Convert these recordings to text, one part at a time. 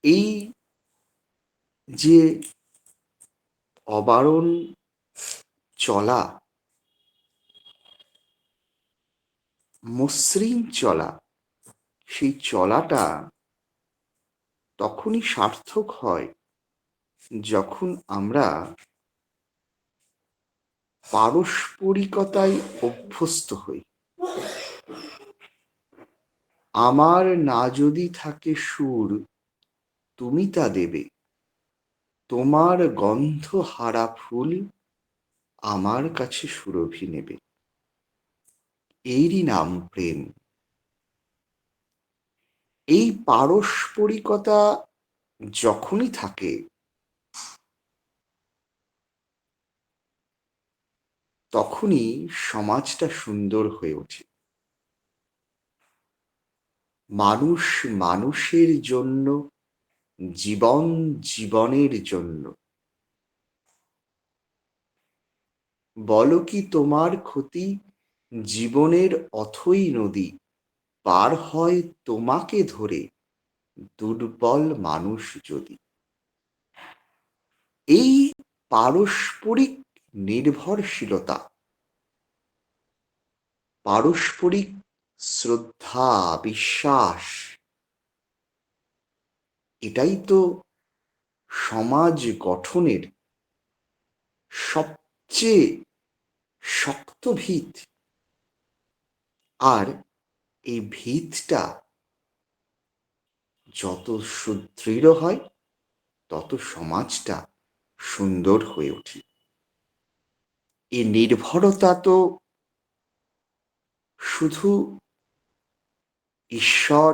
এই যে অবারণ চলা, মসৃণ চলা, সেই চলাটা তখনই সার্থক হয় যখন আমরা পারস্পরিকতায় অভ্যস্ত হই। আমার না যদি থাকে সুর, তুমি তা দেবে, তোমার গন্ধ হারা ফুল আমার কাছে সুরভি নেবে। এরই নাম প্রেম। এই পারস্পরিকতা যখনই থাকে, তখনই সমাজটা সুন্দর হয়ে ওঠে। মানুষ মানুষের জন্য, জীবন জীবনের জন্য। বলো কি তোমার ক্ষতি, জীবনের অথই নদী পার হয় তোমাকে ধরে, দুর্বল মানুষ যদি। এই পারস্পরিক নির্ভরশীলতা, পারস্পরিক শ্রদ্ধা, বিশ্বাস, এটাই তো সমাজ গঠনের সবচেয়ে শক্ত ভিত। আর এই ভিতটা যত সুদৃঢ় হয়, তত সমাজটা সুন্দর হয়ে ওঠে। এই নির্ভরতা তো শুধু ঈশ্বর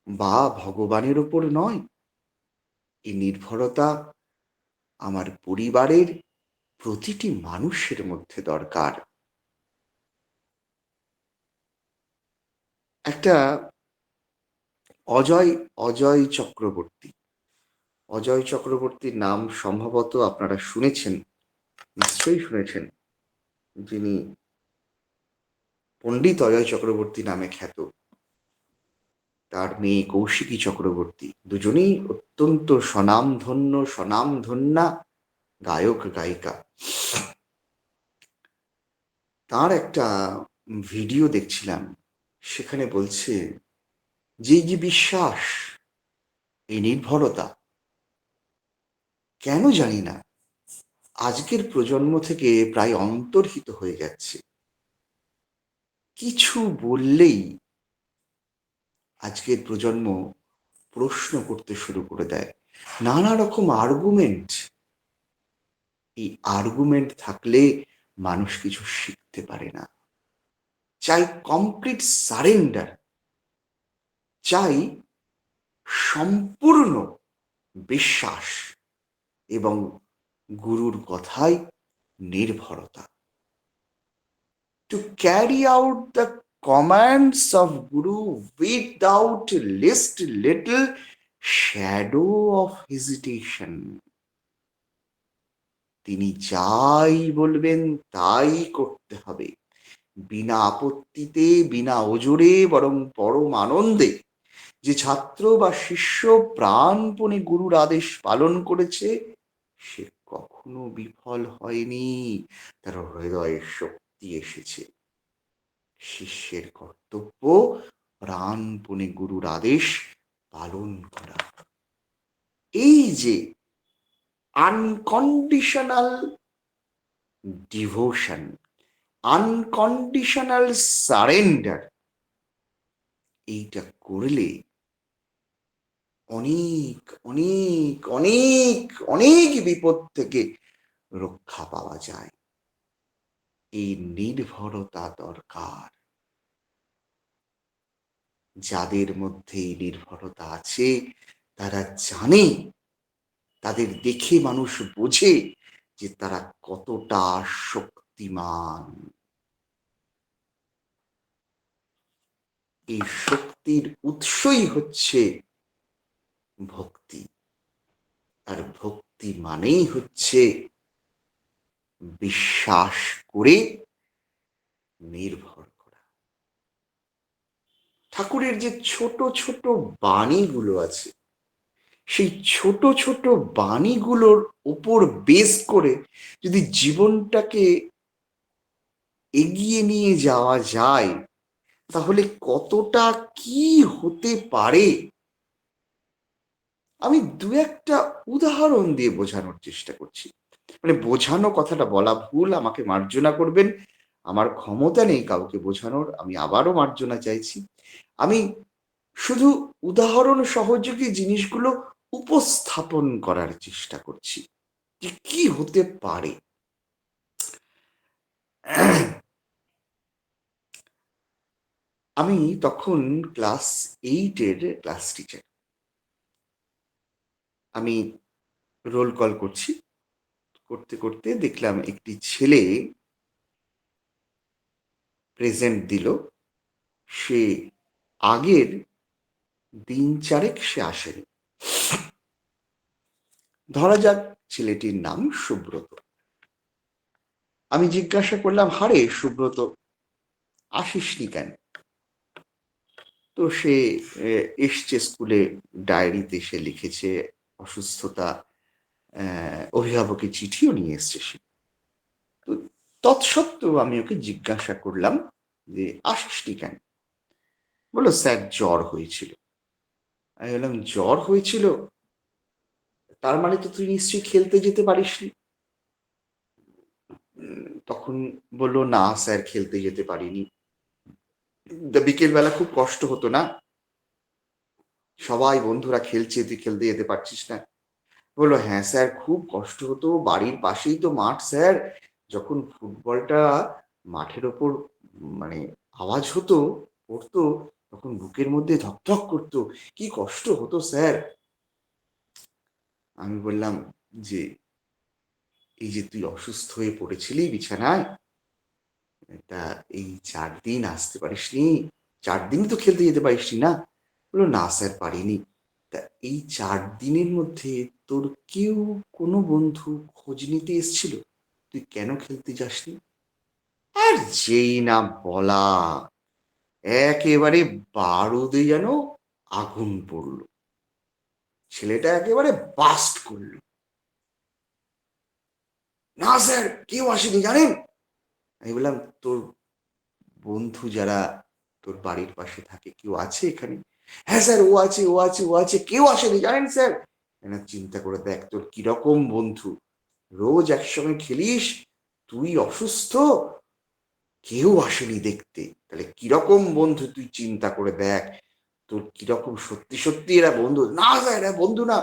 বা ভগবানের ওপর নয়, এই নির্ভরতা আমার পরিবারের প্রতিটি মানুষের মধ্যে দরকার। একটা অজয় অজয় চক্রবর্তী, অজয় চক্রবর্তীর নাম সম্ভবত আপনারা শুনেছেন, নিশ্চয়ই শুনেছেন, যিনি পণ্ডিত অজয় চক্রবর্তী নামে খ্যাত। তার মেয়ে কৌশিকী চক্রবর্তী, দুজনেই অত্যন্ত স্বনামধন্য, স্বনামধন্যা গায়ক গায়িকা। তার একটা ভিডিও দেখছিলাম, সেখানে বলছে যে এই যে বিশ্বাস, এই নির্ভরতা, কেন জানি না আজকের প্রজন্ম থেকে প্রায় অন্তর্হিত হয়ে যাচ্ছে। কিছু বললেই আজকের প্রজন্ম প্রশ্ন করতে শুরু করে দেয়, নানা রকম আর্গুমেন্ট। এই আর্গুমেন্ট থাকলে মানুষ কিছু শিখতে পারে না। চাই কমপ্লিট সারেন্ডার, চাই সম্পূর্ণ বিশ্বাস এবং গুরুর কথায় নির্ভরতা। To carry out the commands of Guru without least little shadow of hesitation. তিনি যাই বলবেন তাই করতে হবে, বিনা আপত্তিতে, বিনা ওজরে, বরং পরম আনন্দে। যে ছাত্র বা শিষ্য প্রাণপণে গুরুর আদেশ পালন করেছে, সে কখনো বিফল হয়নি, তার হৃদয়ে শক্তি এসেছে। শিষ্যের কর্তব্য প্রাণপণে গুরুর আদেশ পালন করা। এই যে আনকন্ডিশনাল ডিভোশন, আনকন্ডিশনাল সারেন্ডার, এইটা করলে অনেক অনেক অনেক অনেক বিপদ থেকে রক্ষা পাওয়া যায়। এই নির্ভরতা দরকার। যাদের মধ্যে এই নির্ভরতা আছে, তারা জানে, তাদের দেখে মানুষ বোঝে যে তারা কতটা শক্তিমান। এই শক্তির উৎসই হচ্ছে ভক্তি। আর ভক্তি মানেই হচ্ছে বিশ্বাস করে নির্ভর করা। ঠাকুরের যে ছোট ছোট বাণীগুলো আছে, সেই ছোট ছোট বাণীগুলোর উপর বেস করে যদি জীবনটাকে এগিয়ে নিয়ে যাওয়া যায়, তাহলে কতটা কি হতে পারে। আমি দু একটা উদাহরণ দিয়ে বোঝানোর চেষ্টা করছি। মানে বোঝানো কথাটা বলা ভুল, আমাকে মার্জনা করবেন। আমার ক্ষমতা নেই কাউকে বোঝানোর, আমি আবারও মার্জনা চাইছি। আমি শুধু উদাহরণ সহযোগী জিনিসগুলো উপস্থাপন করার চেষ্টা করছি যে কি হতে পারে। আমি তখন ক্লাস 8-এর ক্লাস টিচার। আমি রোল কল করছি। করতে করতে দেখলাম একটি ছেলে প্রেজেন্ট দিল। সে আগের দিন চারেক সে আসেনি। ধরা যাক ছেলেটির নাম সুব্রত। আমি জিজ্ঞাসা করলাম, হারে সুব্রত, আসিসনি কেন? তো সে এসছে স্কুলে, ডায়েরিতে সে লিখেছে অসুস্থতা, অভিভাবকের চিঠিও নিয়ে এসছে সে। তো তৎসত্ত্বেও আমি ওকে জিজ্ঞাসা করলাম যে আসিসনি কেন? বললো স্যার জ্বর হয়েছিল। আমি বললাম জ্বর হয়েছিল, তার মানে তো তুই নিশ্চয়ই খেলতে যেতে পারিসনি। তখন বললো না স্যার, খেলতে যেতে পারিনি। বিকেল বেলা খুব কষ্ট হতো না, সবাই বন্ধুরা খেলছে, তুই খেলতে যেতে পারছিস না? বললো হ্যাঁ স্যার, খুব কষ্ট হতো, বাড়ির পাশেই তো মাঠ স্যার, যখন ফুটবলটা মাঠের ওপর মানে আওয়াজ হতো, পড়তো, তখন বুকের মধ্যে ধকধক করতো, কি কষ্ট হতো স্যার। আমি বললাম যে এই যে তুই অসুস্থ হয়ে পড়েছিলি বিছানায়, তা এই 4 দিন আসতে পারিসনি, 4 দিন তো খেলতে যেতে পারিসনি না? বললো না স্যার, পারিনি। তা এই 4 দিনের মধ্যে তোর কেউ কোনো বন্ধু খোঁজ নিতে এসছিল তুই কেন খেলতে যাসনি? আর যেই না বলা, একেবারে বারুদে যেন আগুন পড়লো। ছেলেটা একেবারে বাস্ট করলো, না স্যার কেউ আসেনি জানেন। আমি বললাম তোর বন্ধু যারা তোর বাড়ির পাশে থাকে কেউ আছে এখানে? হ্যাঁ স্যার, ও আছে, ও আছে, ও আছে, কেউ আসেনি জানেন স্যার। চিন্তা করে দেখ তোর কিরকম বন্ধু, রোজ একসঙ্গে খেলিস, তুই অসুস্থ, কেউ আসেনি দেখতে, তাহলে কিরকম বন্ধু তুই চিন্তা করে দেখ। তোর কিরকম, সত্যি সত্যি এরা বন্ধু? না স্যার, এরা বন্ধু না,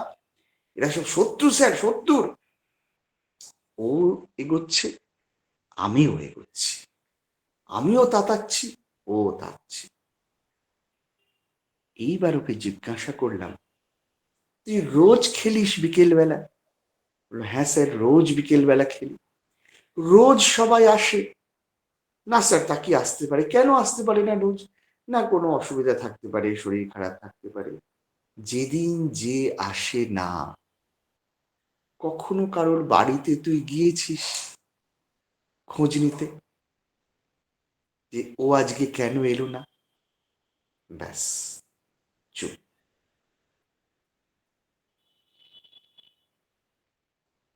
এরা সব শত্রু স্যার, শত্রুর। ও এগোচ্ছে, আমিও এগোচ্ছি, আমিও তাতাচ্ছি, ও তাচ্ছে। এইবার ওকে জিজ্ঞাসা করলাম, তুই রোজ খেলিস বিকেল বেলা? বললো হ্যাঁ স্যার, রোজ বিকেল বেলা খেলি। রোজ সবাই আসে? না স্যার, তা কি আসতে পারে, কেন আসতে পারে না রোজ? না কোনো অসুবিধা থাকতে পারে, শরীর খারাপ থাকতে পারে। যেদিন যে আসে না, কখনো কারোর বাড়িতে তুই গিয়েছিস খোঁজ নিতে যে ও আজকে কেন এলো না? ব্যাস, চুপ।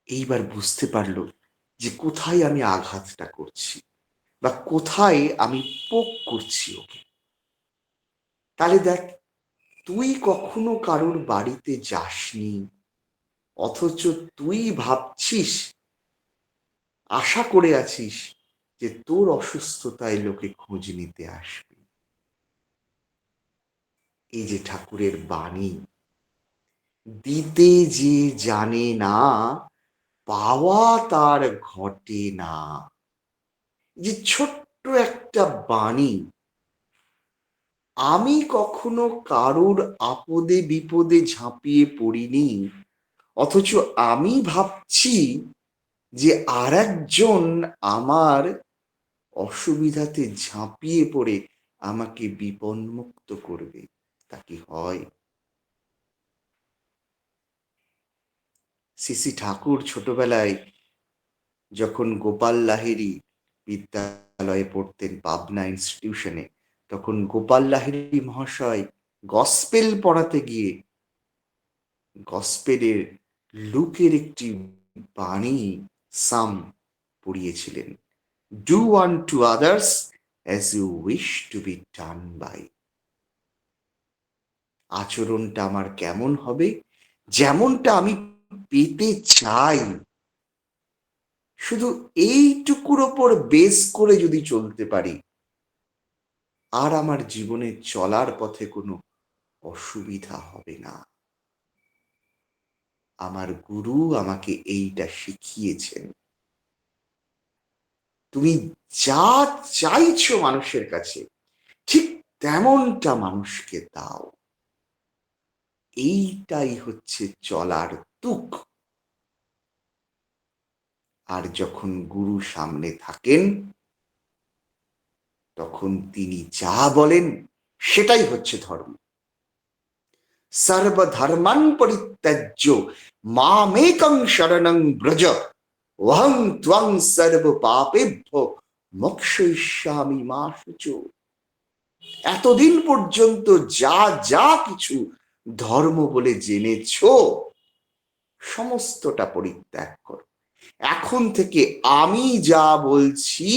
এইবার বুঝতে পারলো যে কোথায় আমি আঘাতটা করছি বা কোথায় আমি পোক করছি ওকে। তাহলে দেখ, তুই কখনো কারোর বাড়িতে যাসনি, অথচ তুই ভাবছিস, আশা করে আছিস যে তোর অসুস্থতায় লোকে খোঁজ নিতে আসবে। এই যে ঠাকুরের বাণী, দিতে যে জানে না, পাওয়া তার ঘটে না। যে ছোট্ট একটা বাণী, আমি কখনো কারোর আপদে বিপদে ঝাঁপিয়ে পড়িনি, অথচ আমি ভাবছি যে আর একজন আমার অসুবিধাতে ঝাঁপিয়ে পড়ে আমাকে বিপন্মুক্ত করবে। তা কি হয়? শ্রী ঠাকুর ছোটবেলায় যখন গোপাল লাহিড়ী বিদ্যালয়ে পড়তেন পাবনা ইনস্টিটিউশনে, তখন গোপাল লাহিড়ী মহাশয় গসপেল পড়াতে গিয়ে গসপেলের লুকের একটি বাণী সাম পড়িয়েছিলেন, do unto others as you wish to be done by. আচরণটা আমার কেমন হবে, যেমনটা আমি পেতে চাই, শুধু এইটুকুর ওপর বেস করে যদি চলতে পারি, আর আমার জীবনে চলার পথে কোনো অসুবিধা হবে না। আমার গুরু আমাকে এইটা শিখিয়েছেন। তুমি যা চাইছো মানুষের কাছে, ঠিক তেমনটা মানুষকে দাও। এইটাই হচ্ছে চলার তুক। আর যখন গুরু সামনে থাকেন, তখন তিনি যা বলেন সেটাই হচ্ছে ধর্ম। সর্বধর্মান পরিত্যাজ্য মামেকং শরণং ব্রজ অহং ত্বং সর্ব পাপেভ্যো মোক্ষয়িষ্যামি মা শুচো। এতদিন পর্যন্ত যা যা কিছু ধর্ম বলে জেনেছ, সমস্তটা পরিত্যাগ করো। এখন থেকে আমি যা বলছি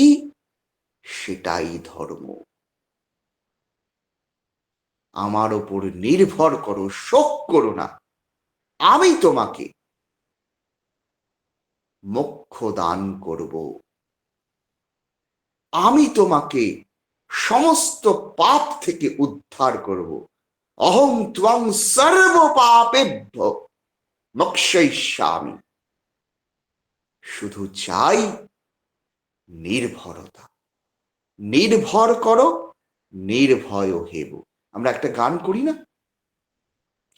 সেটাই ধর্ম। আমার ওপর নির্ভর করো, শোক করো না। আমি তোমাকে মোক্ষ দান করব। আমি তোমাকে সমস্ত পাপ থেকে উদ্ধার করব। অহং ত্বং সর্ব পাপেভ্যো মোক্ষয়িষ্যামি। শুধু চাই নির্ভরতা। নির্ভর করো, নির্ভয় হেব। আমরা একটা গান করি না,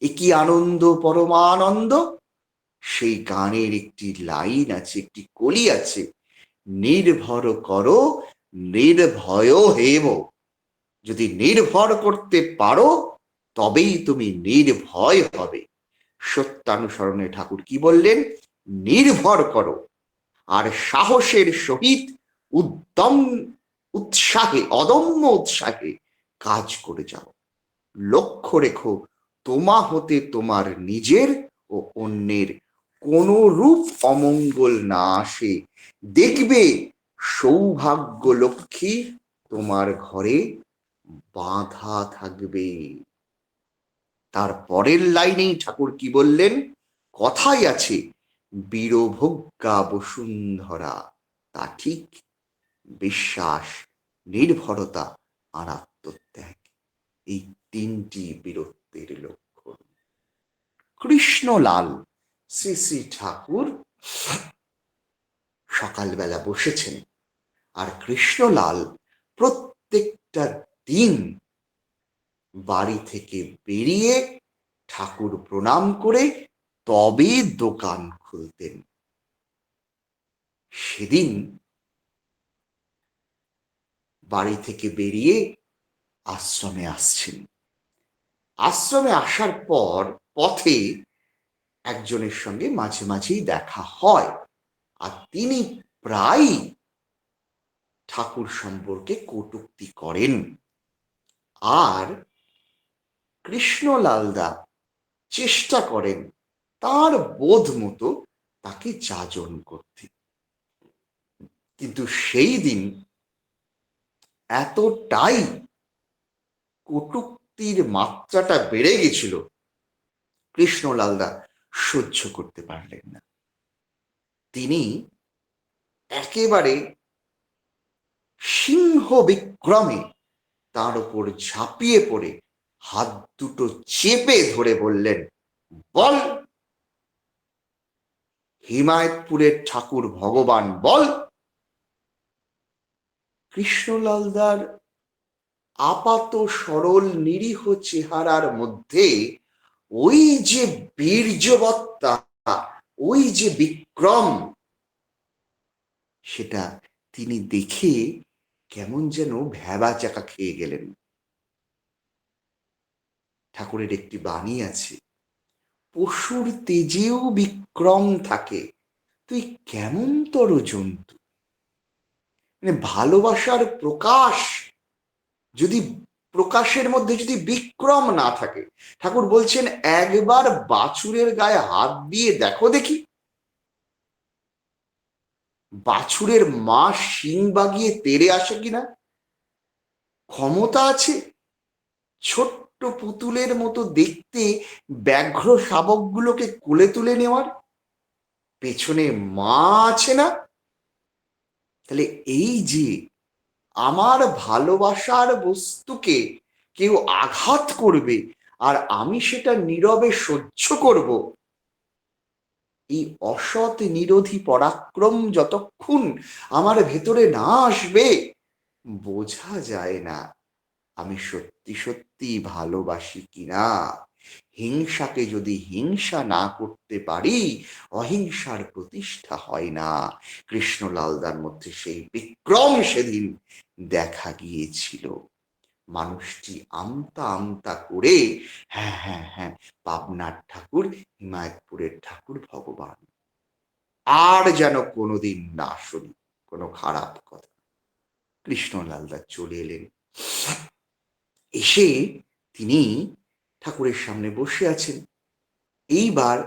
এ কি আনন্দ পরমানন্দ? সেই গানের একটি লাইন আছে, একটি কলি আছে, নির্ভর করো নির্ভয় হেব। যদি নির্ভর করতে পারো তবেই তুমি নির্ভয় হবে। সত্যানুসরণে ঠাকুর কি বললেন? নির্ভর করো, আর সাহসের সহিত উদ্যম উৎসাহে, অদম্য উৎসাহে কাজ করে যাও। লক্ষ্য রেখো তোমা হতে তোমার নিজের ও অন্যের কোন রূপ অমঙ্গল না আসে। দেখবে সৌভাগ্য লক্ষ্মী তোমার ঘরে বাঁধা থাকবে। তার পরের লাইনেই ঠাকুর কি বললেন? কথাই আছে, বীরভোগ্যা বসুন্ধরা। তা ঠিক। বিশ্বাস, নির্ভরতা আর আত্মত্যাগ, এই তিনটি বীরত্বের লক্ষণ। কৃষ্ণলাল শ্রী শ্রী ঠাকুর সকালবেলা বসেছেন, আর কৃষ্ণলাল প্রত্যেকটা দিন বাড়ি থেকে বেরিয়ে ঠাকুর প্রণাম করে তবে দোকান খুলতেন। সেদিন বাড়ি থেকে বেরিয়ে আশ্রমে আসছেন। আশ্রমে আসার পর পথে একজনের সঙ্গে মাঝে মাঝেই দেখা হয়, আর তিনি প্রায় ঠাকুর সম্পর্কে কটূক্তি করেন। আর কৃষ্ণলালদা চেষ্টা করেন তার বোধ মতো তাকে যাজন করতে। কিন্তু সেই দিন এতটাই কটূক্তির মাত্রাটা বেড়ে গেছিল, কৃষ্ণলালদা সহ্য করতে পারলেন না। তিনি একেবারে সিংহ বিক্রমে তার উপর ঝাঁপিয়ে পড়ে হাত দুটো চেপে ধরে বললেন, বল, হিমায়তপুরের ঠাকুর ভগবান বল। কৃষ্ণলালদার আপাত সরল নিরীহ চেহারার মধ্যে ওই যে বীর্যবত্তা, ওই যে বিক্রম, সেটা তিনি দেখে কেমন যেন ভ্যাবা চাকা খেয়ে গেলেন। ঠাকুরের একটি বাণী আছে, পশুর তেজেও বিক্রম থাকে, তুই কেমন তর জন্তু। মানে ভালোবাসার প্রকাশ যদি প্রকাশের মধ্যে যদি বিক্রম না থাকে, ঠাকুর বলছেন একবার বাছুরের গায়ে হাত দিয়ে দেখো দেখি, বাছুরের মা শিং বাগিয়ে তেড়ে আসে কিনা, ক্ষমতা আছে ছোট্ট পুতুলের মতো দেখতে ব্যাঘ্র শাবকগুলোকে কোলে তুলে নেওয়ার, পেছনে মা আছে না? তাহলে এই যে আমার ভালোবাসার বস্তুকে কেউ আঘাত করবে আর আমি সেটা নীরবে সহ্য করব, এই অসৎ নিরোধী পরাক্রম যতক্ষণ আমার ভেতরে না আসবে, বোঝা যায় না আমি সত্যি সত্যি ভালোবাসি কিনা। হিংসাকে যদি হিংসা না করতে পারি, অহিংসার প্রতিষ্ঠা হয় না। কৃষ্ণলালদার মধ্যে সেই বিক্রম সেদিন দেখা গিয়েছিল। মানুষটি আমতা আমতা করে হ্যাঁ হ্যাঁ হ্যাঁ, পাবনার ঠাকুর, হিমায়তপুরের ঠাকুর ভগবান, আর যেন কোনোদিন না শুনি কোনো খারাপ কথা। কৃষ্ণলালদা চলে এলেন, এসে তিনি ঠাকুরের সামনে বসে আছেন। এইবার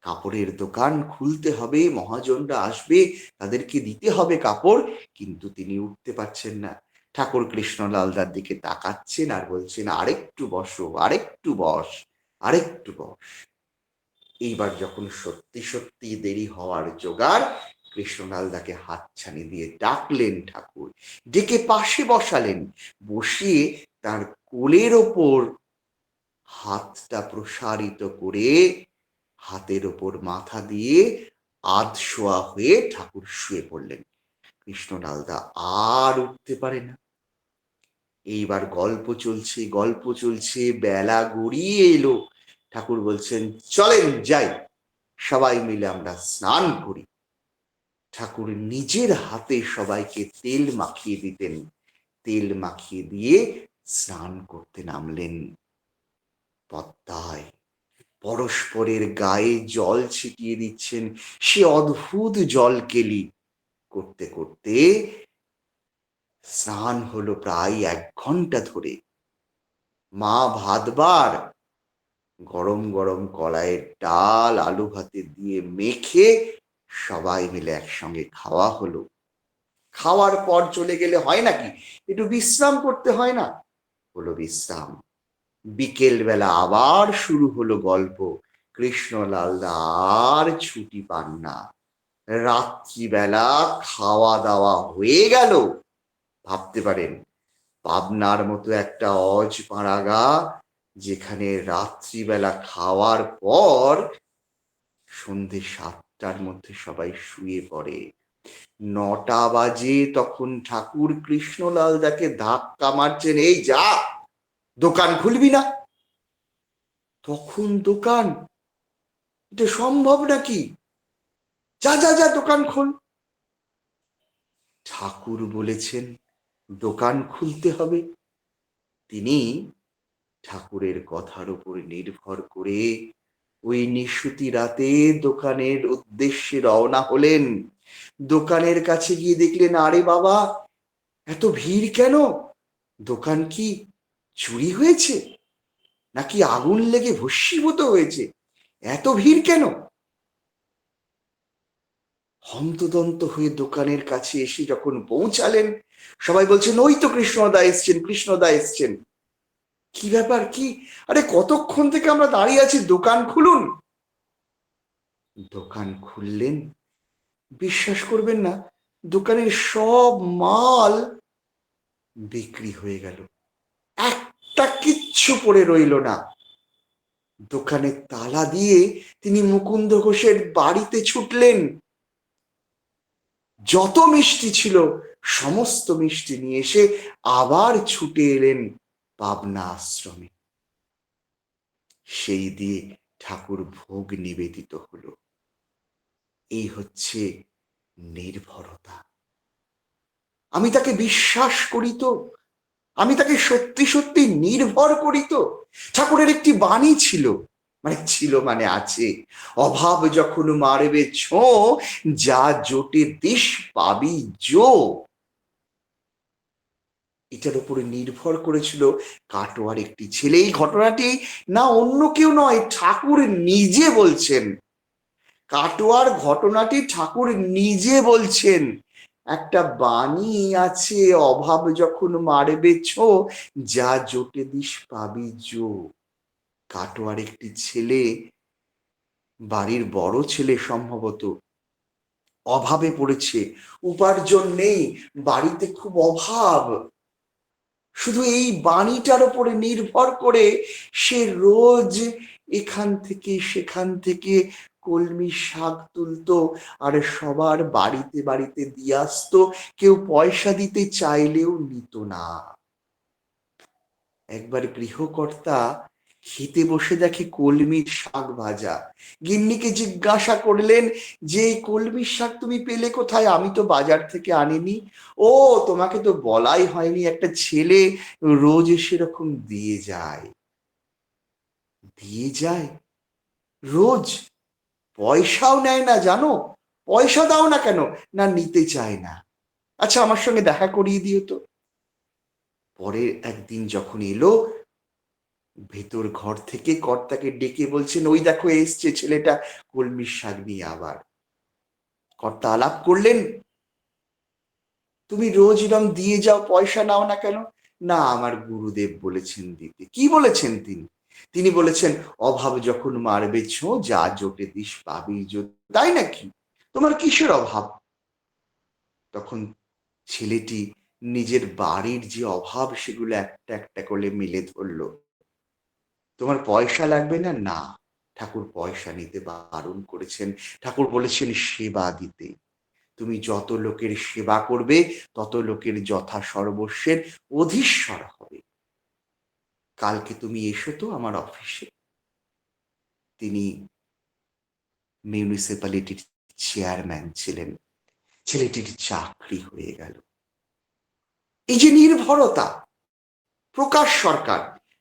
কাপড়ের দোকান খুলতে হবে, মহাজনরা আসবে, তাদেরকে দিতে হবে কাপড়, কিন্তু তিনি উঠতে পারছেন না। ঠাকুর কৃষ্ণলালদার দিকে তাকাচ্ছেন আর বলছেন আরেকটু বসো, আরেকটু বস, আরেকটু বস। এইবার যখন সত্যি সত্যি দেরি হওয়ার জোগাড়, কৃষ্ণলালদাকে হাতছানি দিয়ে ডাকলেন ঠাকুর, ডেকে পাশে বসালেন, বসিয়ে তার কোলের ওপর হাতটা প্রসারিত করে হাতের ওপর মাথা দিয়ে আধশোয়া হয়ে ঠাকুর শুয়ে পড়লেন। কৃষ্ণলালদা আর উঠতে পারে না। এইবার গল্প চলছে, গল্প চলছে, বেলা গড়িয়ে এলো। ঠাকুর বলছেন চলেন যাই, সবাই মিলে আমরা স্নান করি। ঠাকুর নিজের হাতে সবাইকে তেল মাখিয়ে দিতেন, তেল মাখিয়ে দিয়ে স্নান করতে নামলেন পদ্মায়। পরস্পরের গায়ে জল ছিটিয়ে দিচ্ছেন, সে অদ্ভুত জল কেলি করতে করতে স্নান হলো প্রায় 1 ঘন্টা ধরে। মা ভাতবার গরম গরম কড়াইয়ের ডাল আলু ভাতে দিয়ে মেখে সবাই মিলে একসঙ্গে খাওয়া হলো। খাওয়ার পর চলে গেলে হয় নাকি, একটু বিশ্রাম করতে হয় না? হলো বিশ্রাম। বিকেল বেলা আবার শুরু হলো গল্প। কৃষ্ণলালদা আর ছুটি পান না। রাত্রিবেলা খাওয়া দাওয়া হয়ে গেল। ভাবতে পারেন পাবনার মতো একটা অজপাড়াগা, যেখানে রাত্রিবেলা খাওয়ার পর সন্ধে 7টার মধ্যে সবাই শুয়ে পড়ে, 9টা বাজে তখন ঠাকুর কৃষ্ণলালদাকে ধাক্কা মারছেন, এই যা, দোকান খুলবি না? তখন দোকান, এটা সম্ভব নাকি? যা যা যা, দোকান খোল। ঠাকুর বলেছেন দোকান খুলতে হবে। তিনি ঠাকুরের কথার উপর নির্ভর করে ওই নিশুতি রাতে দোকানের উদ্দেশ্যে রওনা হলেন। দোকানের কাছে গিয়ে দেখলেন আরে বাবা, এত ভিড় কেন? দোকান কি চুরি হয়েছে, নাকি আগুন লেগে ভস্মীভূত হয়েছে? এত ভিড় কেন? হন্তদন্ত হয়ে দোকানের কাছে এসে যখন পৌঁছালেন, সবাই বলছেন ওই তো কৃষ্ণদা এসছেন, কৃষ্ণদা এসছেন। কি ব্যাপার, কি? আরে কতক্ষণ থেকে আমরা দাঁড়িয়ে আছি, দোকান খুলুন। দোকান খুললেন, বিশ্বাস করবেন না, দোকানের সব মাল বিক্রি হয়ে গেল, একটা কিচ্ছু পড়ে রইল না। দোকানে তালা দিয়ে তিনি মুকুন্দ ঘোষের বাড়িতে ছুটলেন। যত মিষ্টি ছিল সমস্ত মিষ্টি নিয়ে এসে আবার ছুটে এলেন পাবনা আশ্রমে। সেই দিয়ে ঠাকুর ভোগ নিবেদিত হলো। এই হচ্ছে নির্ভরতা। আমি তাকে বিশ্বাস করি তো, আমি তাকে সত্যি সত্যি নির্ভর করি তো। ঠাকুরের একটি বাণী ছিল, মানে আছে, অভাব যখন মারবে ছো, যা জোটে দিস পাবি জো। এটার উপরে নির্ভর করেছিল কাটোয়ার একটি ছেলে। এই ঘটনাটি না অন্য কেউ নয়, ঠাকুর নিজে বলছেন। কাটোয়ার ঘটনাটি ঠাকুর নিজে বলছেন। একটা বাণী আছে, অভাব যখন মারবে ছো, যা জোটে দিস পাবি জো। কাটোয়ার একটি ছেলে, বাড়ির বড় ছেলে সম্ভবত, অভাবে পড়েছে, উপার্জন নেই, বাড়িতে খুব অভাব। শুধু এই বাণীটার উপরে নির্ভর করে সে রোজ এখান থেকে সেখান থেকে কলমি শাক তুলতো আর সবার বাড়িতে বাড়িতে দিয়ে আসতো। কেউ পয়সা দিতে চাইলেও নিত না। একবার গৃহকর্তা খেতে বসে দেখে কলমির শাক ভাজা। গিন্নিকে জিজ্ঞাসা করলেন যে এই কলমির শাক তুমি পেলে কোথায়? আমি তো বাজার থেকে আনিনি। ও, তোমাকে তো বলাই হয়নি, একটা ছেলে রোজ সেরকম দিয়ে যায়। দিয়ে যায় রোজ, পয়সাও নেয় না জানো। পয়সা দাও না কেন? না, নিতে চায় না। আচ্ছা, আমার সঙ্গে দেখা করিয়ে দিও তো। পরের একদিন যখন এলো, ভেতর ঘর থেকে কর্তাকে ডেকে বলছেন, ওই দেখো এসছে ছেলেটা কলমির শাক নিয়ে। আবার কর্তা আলাপ করলেন, তুমি রোজ এরম দিয়ে যাও, পয়সা নাও না কেন? না, আমার গুরুদেব বলেছেন দিতে। কি বলেছেন তিনি? তিনি বলেছেন, অভাব যখন মারবে ছো, যা জোটে দিস পাবি জো। তাই নাকি? তোমার কিসের অভাব? তখন ছেলেটি নিজের বাড়ির যে অভাব সেগুলো একটা একটা করে মেলে ধরলো। তোমার পয়সা লাগবে না? না, ঠাকুর পয়সা নিতে বারণ করেছেন। ঠাকুর বলেছেন সেবা দিতে। তুমি যত লোকের সেবা করবে তত লোকের যথা সর্বস্বের অধীশ্বর হবে। কালকে তুমি এসো তো আমার অফিসে। তিনি মিউনিসিপ্যালিটির চেয়ারম্যান ছিলেন। ছেলেটির চাকরি হয়ে গেল। এই যে নির্ভরতা। প্রকাশ সরকার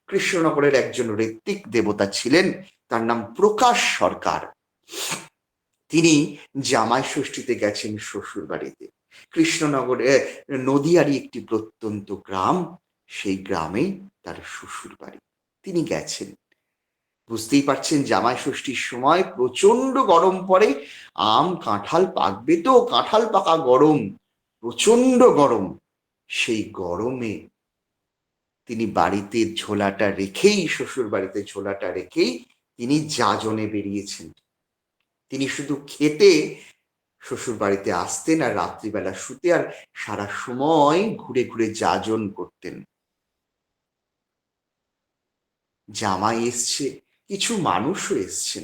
কৃষ্ণনগরের একজন ঋত্বিক দেবতা ছিলেন, তার নাম প্রকাশ সরকার। তিনি জামাই ষষ্ঠীতে গেছেন শ্বশুর বাড়িতে। কৃষ্ণনগরে নদিয়ারই একটি প্রত্যন্ত গ্রাম, সেই গ্রামে তার শ্বশুর বাড়ি। তিনি গেছেন। বুঝতেই পারছেন, জামাই ষষ্ঠীর সময় প্রচন্ড গরম পড়ে। আম কাঁঠাল পাকবে তো, কাঁঠাল পাকা গরম, প্রচন্ড গরম। সেই গরমে তিনি বাড়িতে ঝোলাটা রেখেই, শ্বশুর বাড়িতে ঝোলাটা রেখেই তিনি যাজনে বেরিয়েছেন। তিনি শুধু খেতে শ্বশুর বাড়িতে আসতেন আর রাত্রিবেলা শুতে, আর সারা সময় ঘুরে ঘুরে যাজন করতেন। জামাই এসছে, কিছু মানুষও এসছেন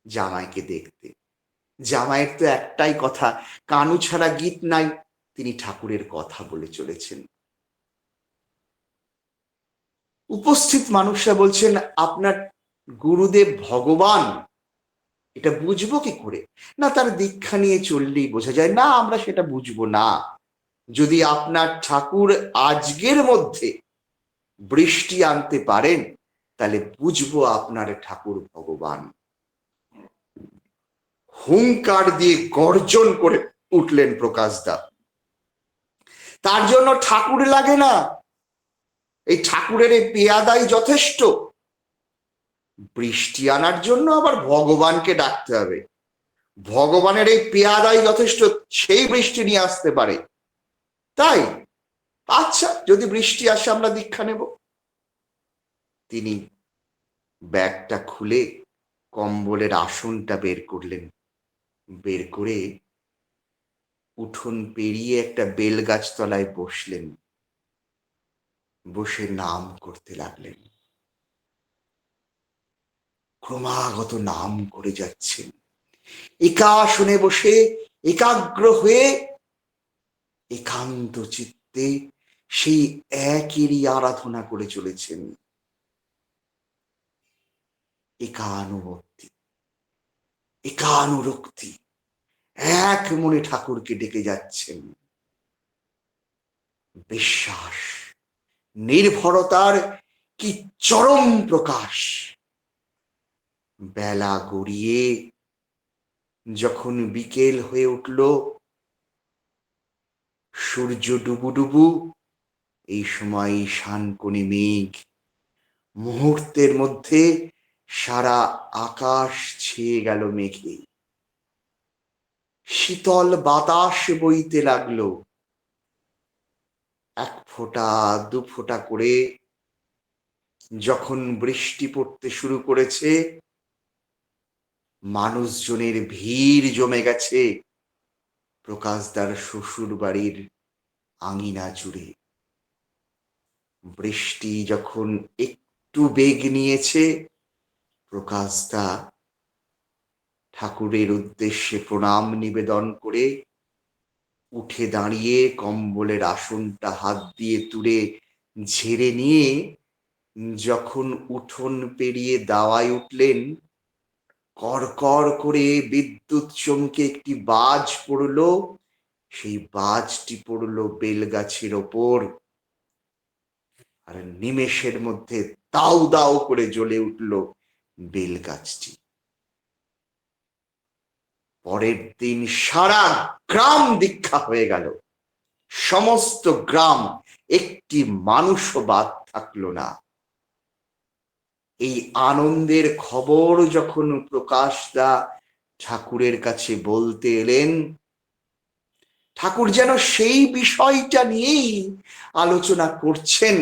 জামাইকে দেখতে। জামাইয়ের তো একটাই কথা, কানু ছাড়া গীত নাই। তিনি ঠাকুরের কথা বলে চলেছেন। উপস্থিত মানুষরা বলছেন, আপনার গুরুদেব ভগবান, এটা বুঝবো কি করে? না, তার দীক্ষা নিয়ে চললেই বোঝা যায়। না, আমরা সেটা বুঝবো না। যদি আপনার ঠাকুর আজকের মধ্যে বৃষ্টি আনতে পারেন, তাহলে বুঝবো আপনার ঠাকুর ভগবান। হুঙ্কার দিয়ে গর্জন করে উঠলেন প্রকাশ দা। তার জন্য ঠাকুর লাগে না, এই ঠাকুরের এই পেয়াদাই যথেষ্ট। বৃষ্টি আনার জন্য আবার ভগবানকে ডাকতে হবে? ভগবানের এই পেয়াদাই যথেষ্ট, সেই বৃষ্টি নিয়ে আসতে পারে। তাই আচ্ছা, যদি বৃষ্টি আসে আমরা দীক্ষা নেব। তিনি ব্যাগটা খুলে কম্বলের আসনটা বের করলেন। বের করে উঠোন পেরিয়ে একটা বেল গাছ তলায় বসলেন। বসে নাম করতে লাগলেন। ক্রমাগত নাম করে যাচ্ছেন। একা আসনে বসে একাগ্র হয়ে একান্ত চিত্তে সেই একেরই আরাধনা করে চলেছেন। একানুভক্তি, একানুরক্তি, এক মনে ঠাকুরকে ডেকে যাচ্ছেন। বিশ্বাস, নির্ভরতার কি চরম প্রকাশ। বেলা গড়িয়ে যখন বিকেল হয়ে উঠল, সূর্য ডুবু ডুবু, এই সময় শানকোণে মেঘ, মুহূর্তের মধ্যে সারা আকাশ ছেয়ে গেল মেঘে। শীতল বাতাস বইতে লাগলো। এক ফোঁটা দু ফোঁটা করে যখন বৃষ্টি পড়তে শুরু করেছে, মানুষজনের ভিড় জমে গেছে প্রকাশদার শ্বশুর বাড়ির আঙিনা জুড়ে। বৃষ্টি যখন একটু বেগ নিয়েছে, প্রকাশদা ঠাকুরের উদ্দেশ্যে প্রণাম নিবেদন করে উঠে দাঁড়িয়ে কম্বলের আসনটা হাত দিয়ে তুলে ঝেড়ে নিয়ে যখন উঠোন পেরিয়ে দাওয়ায় উঠলেন, কড়কড় করে বিদ্যুৎ চমকে একটি বাজ পড়ল। সেই বাজটি পড়ল বেলগাছের ওপর, আর নিমেষের মধ্যে দাউ দাউ করে জ্বলে উঠল বেলগাছটি। পরের দিন সারা গ্রাম দীক্ষা হয়ে গেল। সমস্ত গ্রাম, একটি মানুষও বাদ থাকলো না। এই আনন্দের খবর যখন প্রকাশদা ঠাকুরের কাছে বলতে এলেন, ঠাকুর যেন সেই বিষয়টা নিয়েই আলোচনা করছেন,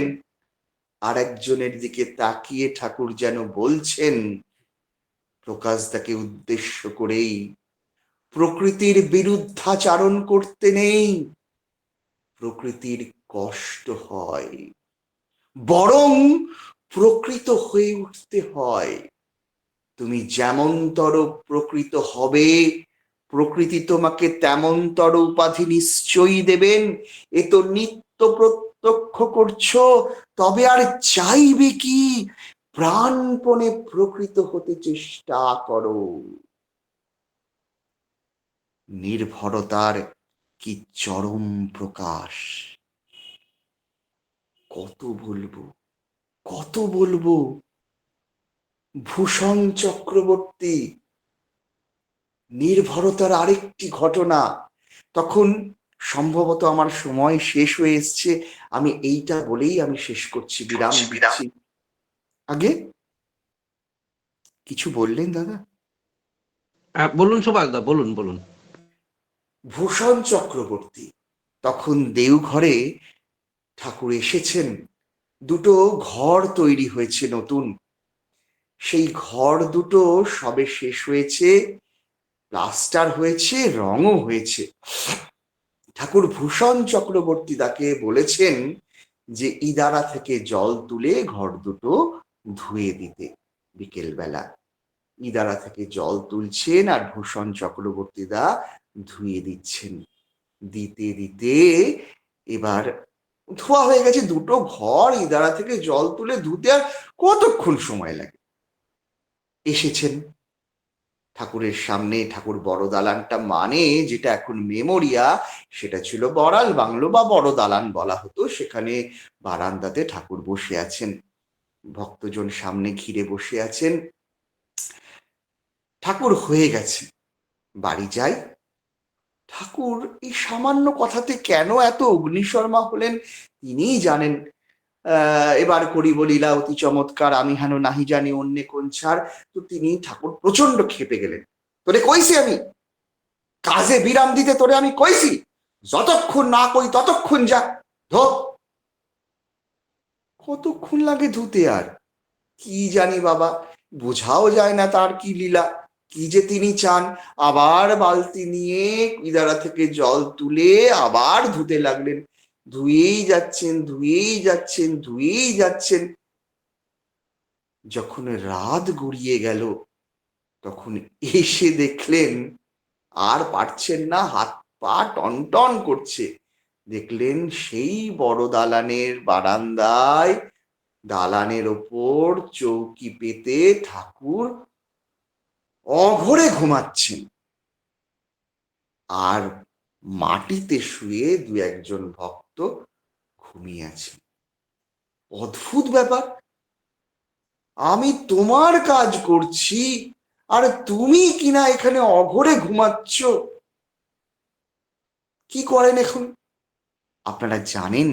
আর একজনের দিকে তাকিয়ে ঠাকুর যেন বলছেন প্রকাশদাকে উদ্দেশ্য করেই, প্রকৃতির বিরুদ্ধাচারণ করতে নেই, প্রকৃতির কষ্ট হয়, বরং প্রকৃত হয়ে উঠতে হয়। তুমি যেমনতর প্রকৃত হবে, প্রকৃতি তোমাকে তেমনতর উপাধি নিশ্চয়ই দেবেন। এ তো নিত্য প্রত্যক্ষ করছো, তবে আর চাইবে কি? প্রাণপণে প্রকৃত হতে চেষ্টা করো। নির্ভরতার কি চরম প্রকাশ! কত বলবো, কত বলবো। ভূষণ চক্রবর্তী, নির্ভরতার আরেকটি ঘটনা। তখন সম্ভবত আমার সময় শেষ হয়ে এসছে, আমি এইটা বলেই আমি শেষ করছি, বিরাম দিচ্ছি। আগে কিছু বললেন দাদা? বলুন সুভাষদা, বলুন বলুন। ভূষণ চক্রবর্তী তখন দেওঘরে ঠাকুর এসেছেন। দুটো ঘর তৈরি হয়েছে নতুন, সেই ঘর দুটো সবে শেষ হয়েছে, প্লাস্টার হয়েছে, রঙও হয়েছে। ঠাকুর ভূষণ চক্রবর্তী তাকে বলেছেন যে ইদারা থেকে জল তুলে ঘর দুটো ধুয়ে দিতে। বিকেল বেলা ইদারা থেকে জল তুলছেন আর ভূষণ চক্রবর্তী দা ধুয়ে দিচ্ছেন। দিতে দিতে এবার ধোয়া হয়ে গেছে দুটো ঘর, ইদারা থেকে জল তুলে ধুতে আর কতক্ষণ সময় লাগে। এসেছেন ঠাকুরের সামনে। ঠাকুর বড় দালানটা, মানে যেটা এখন মেমোরিয়া, সেটা ছিল বড়াল বাংলো বা বড় দালান বলা হতো। সেখানে বারান্দাতে ঠাকুর বসে আছেন, ভক্তজন সামনে ঘিরে বসে আছেন। ঠাকুর হয়ে গেছে, বাড়ি যাই। ঠাকুর এই সামান্য কথাতে কেন এত অগ্নিশর্মা হলেন তিনিই জানেন। এবার করিব লীলা অতি চমৎকার, আমি হেন নাহি জানি অন্যে কোন ছাড়। তো তিনি ঠাকুর প্রচন্ড ক্ষেপে গেলেন। তোরে কইছি আমি, কাজে বিরাম দিতে তোরে আমি কইছি, যতক্ষণ না কই ততক্ষণ যা ধো। কতক্ষণ লাগে ধুতে আর কি জানি বাবা, বোঝাও যায় না তার কি লীলা, কি যে তিনি চান। আবার বালতি নিয়ে ইদারা থেকে জল তুলে আবার ধুতে লাগলেন। ধুয়েই যাচ্ছেন, ধুয়েই যাচ্ছেন, ধুয়েই যাচ্ছেন। যখন রাত গড়িয়ে গেল, তখন এসে দেখলেন আর পারছেন না, হাত পা টনটন করছে। দেখলেন সেই বড় দালানের বারান্দায়, দালানের ওপর চৌকি পেতে ঠাকুর অঘরে ঘুমাচ্ছেন, আর মাটিতে শুয়ে দু একজন ভক্ত ঘুমিয়ে আছেন। অদ্ভুত ব্যাপার, আমি তোমার কাজ করছি আর তুমি কিনা এখানে অঘরে ঘুমাচ্ছ। কি করেন এখন? আপনারা জানেন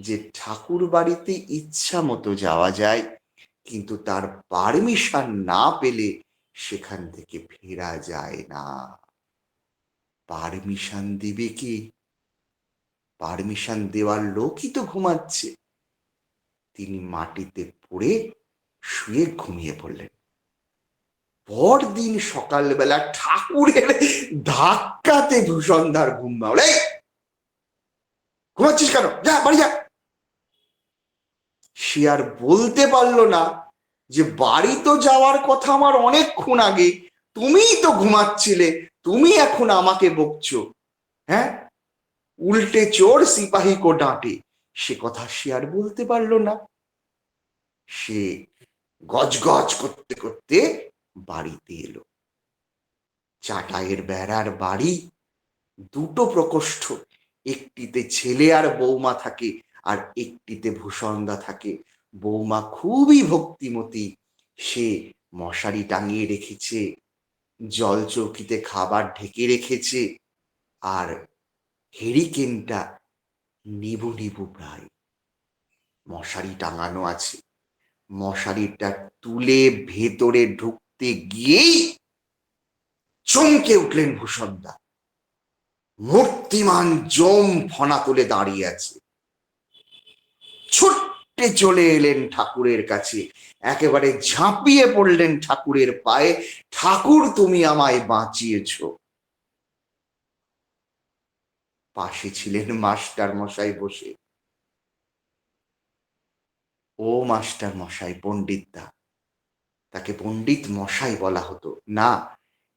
যে ঠাকুর বাড়িতে ইচ্ছা মতো যাওয়া যায়, কিন্তু তার পারমিশন না পেলে সেখান থেকে ফেরা যায় না। পারমিশন দিবে কি? পারমিশন দেওয়ার লোকই তো ঘুমাচ্ছে। তিনি মাটিতে পড়ে শুয়ে ঘুমিয়ে পড়লেন। পরদিন সকালবেলা ঠাকুরের ধাক্কাতে ভূষণদার ঘুম ভাঙল। এই, ঘুমাচ্ছিস কেন? যা বাড়ি যা। সে আর বলতে পারলো না যে বাড়ি তো যাওয়ার কথা আমার অনেকক্ষণ আগে, তুমিই তো ঘুমাচ্ছিলে, তুমি এখন আমাকে বকছো। হ্যাঁ, উল্টে চোর সিপাহী কো ডাঁটে, সে কথা সে আর বলতে পারলো না। সে গজগজ করতে করতে বাড়িতে এলো। চাটাইয়ের বেড়ার বাড়ি, দুটো প্রকোষ্ঠ, একটিতে ছেলে আর বৌমা থাকে, আর একটিতে ভূষণদা থাকে। বৌমা খুবই ভক্তিমতী, সে মশারি টাঙিয়ে রেখেছে, জল চৌকিতে খাবার ঢেকে রেখেছে, আর হেরিকেনটা নিবু নিবু প্রায়। মশারি টাঙানো আছে, মশারিটা তুলে ভেতরে ঢুকতে গিয়েই চমকে উঠলেন ভূষণদা। মূর্তিমান জম ফনা তুলে দাঁড়িয়ে আছে। ছুটে চলে এলেন ঠাকুরের কাছে, একেবারে ঝাঁপিয়ে পড়লেন ঠাকুরের পায়ে। ঠাকুর, তুমি আমায় বাঁচিয়েছ। পাশে ছিলেন মাস্টার মশাই বসে। ও মাস্টার মশাই, পণ্ডিতদা, তাকে পণ্ডিত মশাই বলা হতো না,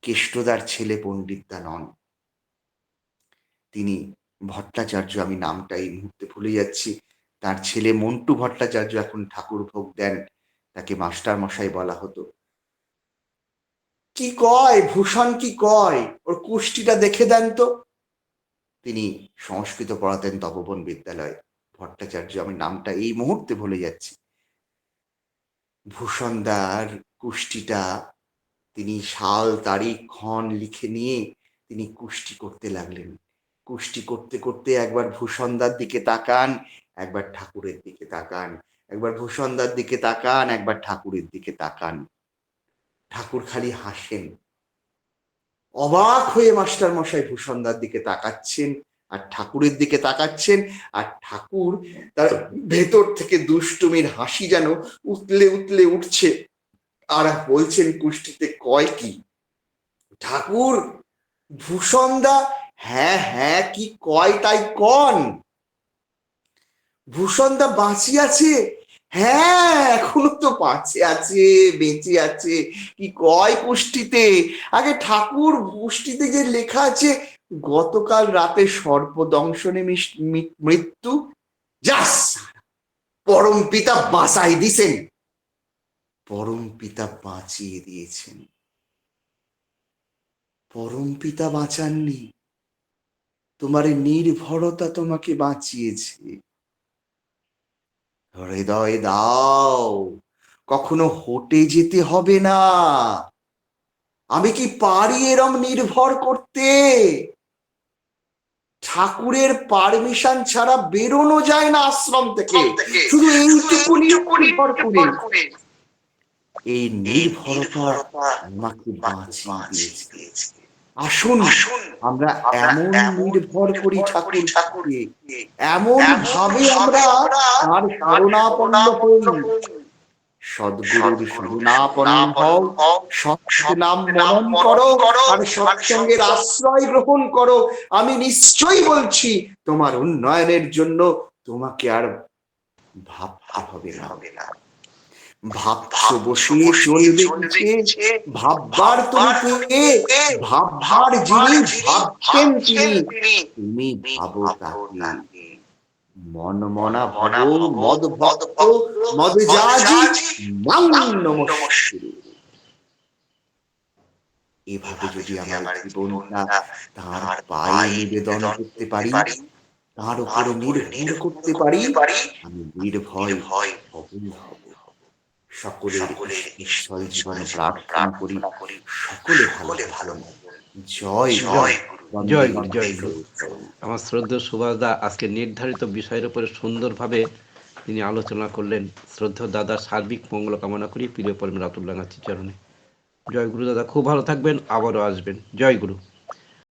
কেষ্টদার ছেলে পণ্ডিতদা নন, তিনি ভট্টাচার্য। আমি নামটা এই মুহূর্তে ভুলে যাচ্ছি। তার ছেলে মন্টু ভট্টাচার্য এখন ঠাকুর ভোগ দেন, তাকে মাস্টার মশাই বলা হতো। কি কয় ভূষণ, কি কয়? ওর কুষ্টিটা দেখে দেন তো। তিনি সংস্কৃত পড়াতেন তপবন বিদ্যালয়। ভট্টাচার্য, আমি নামটা এই মুহূর্তে ভুলে যাচ্ছি। ভূষণদার কুষ্টিটা তিনি সাল তারিখ ক্ষণ লিখে নিয়ে তিনি কুষ্টি করতে লাগলেন। কুষ্টি করতে করতে একবার ভূষণদার দিকে তাকান, একবার ঠাকুরের দিকে তাকান, একবার ভূষণদার দিকে তাকান, একবার ঠাকুরের দিকে তাকান। ঠাকুর খালি হাসেন। অবাক হয়ে মাস্টার মশাই ভূষণদার দিকে তাকাচ্ছেন আর ঠাকুরের দিকে তাকাচ্ছেন, আর ঠাকুর তার ভেতর থেকে দুষ্টুমির হাসি যেন উতলে উতলে উঠছে, আর বলছেন কুষ্টিতে কয় কি? ঠাকুর, ভূষণদা, হ্যাঁ হ্যাঁ, কি কয় তাই কন। ভূষণদা বাঁচি আছে? হ্যাঁ, এখনো তো বাঁচে আছে, বেঁচে আছে। কি কয় কুষ্টিতে? আগে ঠাকুর, কুষ্টিতে যে লেখা আছে গতকাল রাতে সর্পদংশনে মৃত্যু। যাস, পরম পিতা বাঁচাই দিছেন। পরম পিতা বাঁচিয়ে দিয়েছেন। পরম পিতা বাঁচাননি, তোমার নির্ভরতা তোমাকে বাঁচিয়েছে। হৃদয় দাও, কখনো হটে যেতে হবে না। আমি কি পারি এরম নির্ভর করতে? ঠাকুরের পারমিশন ছাড়া বেরোনো যায় না আশ্রম থেকে, শুধু এইটুকু নির্ভর করে। এই নির্ভরতা আমাকে বাঁচিয়ে দিয়েছে। আসুন, আমরা এমন নির্ভর করি ঠাকুরকে, এমন ভাবে আমরা তার শরণাপন্ন হই। সদ্গুরুর শরণাপন্ন হও, সৎনাম মনন করো, আর সৎসঙ্গের আশ্রয় গ্রহণ করো। আমি নিশ্চয়ই বলছি, তোমার উন্নয়নের জন্য তোমাকে আর ভাবতে হবে না। ভাবছো বসে চলবে কিসে? ভাববার তুমি কে? ভাববার যিনি ভাবছেন তিনি, তুমি ভাবো তাকে। মন মনা ভব মদ ভক্ত মদ যাজি মাং নমস্কুরু। এভাবে যদি আমার জীবনটা তার পায়ে নিবেদন করতে পারি, তার উপরে নির্ভর করতে পারি, আমি নির্ভয় হবই হব। সকলের ঈশ্বর জীবনে প্রার্থনা করি সকলে ভালো থাকুন। জয় গুরু। জয় গুরু, জয় গুরু। আমার শ্রদ্ধেয় সুভাষ দা আজকে নির্ধারিত বিষয়ের উপরে সুন্দরভাবে তিনি আলোচনা করলেন। শ্রদ্ধেয় দাদার সার্বিক মঙ্গল কামনা করি, প্রিয় পরমে রাতুল জানাচ্ছি চরণে। জয় গুরু দাদা, খুব ভালো থাকবেন, আবারও আসবেন। জয় গুরু।